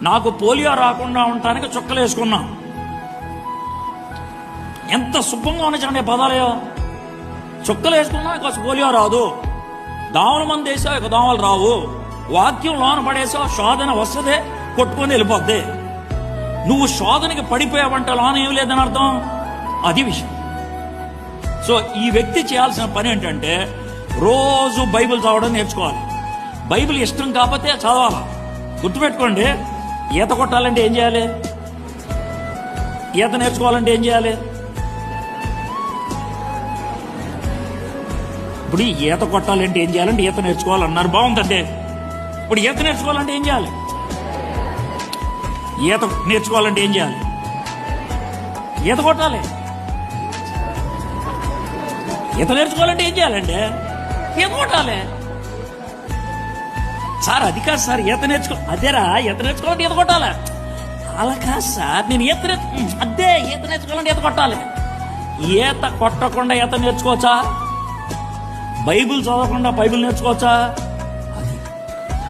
నాకు పోలియో రాకుండా ఉండటానికి చుక్కలు వేసుకున్నా. ఎంత శుభ్రంగా ఉన్నాయి పదాలయో. చుక్కలు వేసుకున్నా ఇక పోలియో రాదు. దోమల మంది వేసావు ఇక దోమలు రావు. వాక్యం లోన పడేసావు, శోధన వస్తుంది, కొట్టుకొని వెళ్ళిపోద్ది. నువ్వు శోధనకి పడిపోయావంటే లోన ఏం లేదని అర్థం. అది విషయం. సో ఈ వ్యక్తి చేయాల్సిన పని ఏంటంటే రోజు బైబిల్ చదవడం నేర్చుకోవాలి. బైబిల్ ఇష్టం కాకపోతే చదవాలి. గుర్తుపెట్టుకోండి, ఈత కొట్టాలంటే ఏం చేయాలి? ఈత నేర్చుకోవాలంటే ఏం చేయాలి? ఇప్పుడు ఈత కొట్టాలంటే ఏం చేయాలంటే ఈత నేర్చుకోవాలన్నారు, బాగుందండి. ఇప్పుడు ఈత నేర్చుకోవాలంటే ఏం చేయాలి? ఈత నేర్చుకోవాలంటే ఏం చేయాలి? ఈత కొట్టాలి. ఈత నేర్చుకోవాలంటే ఏం చేయాలండి? ఈత కొట్టాలి. సార్ అది కాదు సార్, ఈత అదేరా ఈత నేర్చుకోవాలంటే ఈత కొట్టాలి. అలా కాదు సార్, నేను ఈత నేర్చుకోవాలంటే ఈత కొట్టాలి. ఈత కొట్టకుండా ఈత నేర్చుకోవచ్చా? బైబిల్ చదవకుండా బైబిల్ నేర్చుకోవచ్చా?